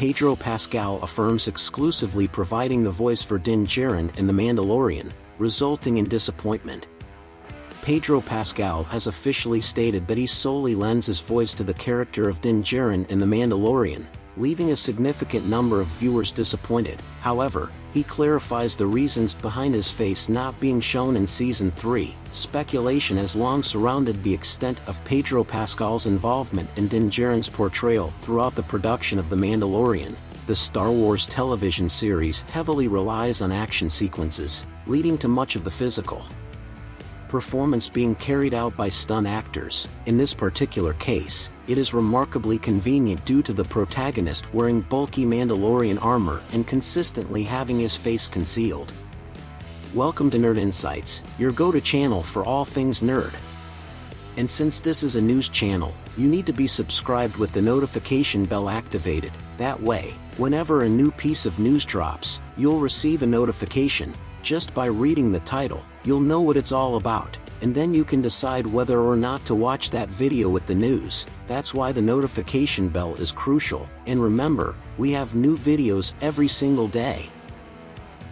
Pedro Pascal affirms exclusively providing the voice for Din Djarin in The Mandalorian, resulting in disappointment. Pedro Pascal has officially stated that he solely lends his voice to the character of Din Djarin in The Mandalorian, leaving a significant number of viewers disappointed. However, he clarifies the reasons behind his face not being shown in Season 3. Speculation has long surrounded the extent of Pedro Pascal's involvement in Din Djarin's portrayal throughout the production of The Mandalorian. The Star Wars television series heavily relies on action sequences, leading to much of the physical performance being carried out by stunt actors. In this particular case, it is remarkably convenient due to the protagonist wearing bulky Mandalorian armor and consistently having his face concealed. Welcome to Nerd Insights, your go-to channel for all things nerd. And since this is a news channel, you need to be subscribed with the notification bell activated. That way, whenever a new piece of news drops, you'll receive a notification. Just by reading the title, you'll know what it's all about, and then you can decide whether or not to watch that video with the news. That's why the notification bell is crucial. And remember, we have new videos every single day.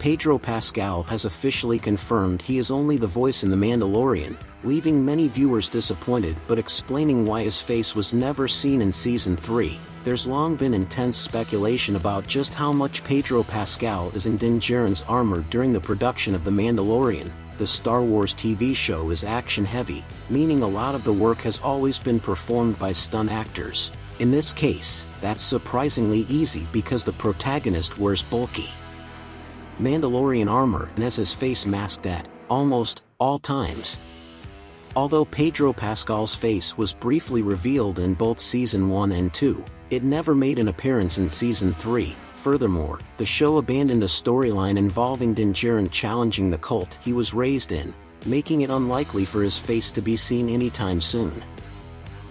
Pedro Pascal has officially confirmed he is only the voice in The Mandalorian, leaving many viewers disappointed but explaining why his face was never seen in Season 3. There's long been intense speculation about just how much Pedro Pascal is in Din Djarin's armor during the production of The Mandalorian. The Star Wars TV show is action-heavy, meaning a lot of the work has always been performed by stunt actors. In this case, that's surprisingly easy because the protagonist wears bulky Mandalorian armor and has his face masked at almost all times. Although Pedro Pascal's face was briefly revealed in both Season 1 and 2, it never made an appearance in Season 3. Furthermore, the show abandoned a storyline involving Din Djarin challenging the cult he was raised in, making it unlikely for his face to be seen anytime soon.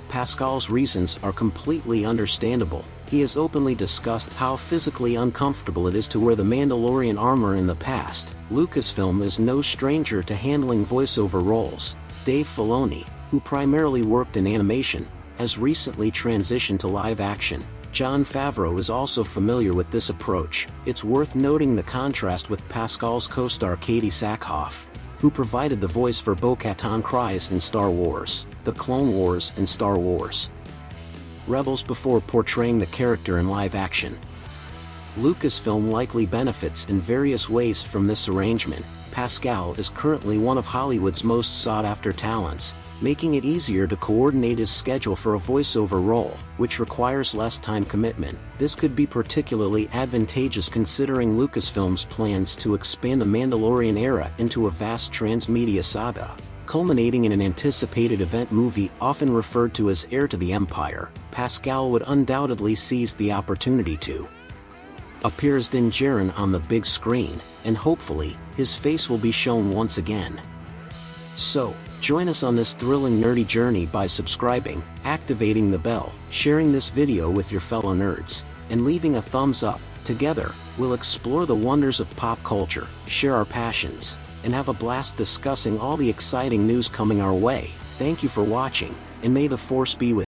Pascal's reasons are completely understandable. He has openly discussed how physically uncomfortable it is to wear the Mandalorian armor in the past. Lucasfilm is no stranger to handling voiceover roles. Dave Filoni, who primarily worked in animation, has recently transitioned to live action. Jon Favreau is also familiar with this approach. It's worth noting the contrast with Pascal's co-star Katie Sackhoff, who provided the voice for Bo-Katan Kryze in Star Wars, The Clone Wars and Star Wars Rebels before portraying the character in live action. Lucasfilm likely benefits in various ways from this arrangement. Pascal is currently one of Hollywood's most sought-after talents, making it easier to coordinate his schedule for a voiceover role, which requires less time commitment. This could be particularly advantageous considering Lucasfilm's plans to expand the Mandalorian era into a vast transmedia saga, culminating in an anticipated event movie often referred to as Heir to the Empire. Pascal would undoubtedly seize the opportunity to appear as Din Djarin on the big screen, and hopefully, his face will be shown once again. So, join us on this thrilling nerdy journey by subscribing, activating the bell, sharing this video with your fellow nerds, and leaving a thumbs up. Together, we'll explore the wonders of pop culture, share our passions, and have a blast discussing all the exciting news coming our way. Thank you for watching, and may the Force be with you.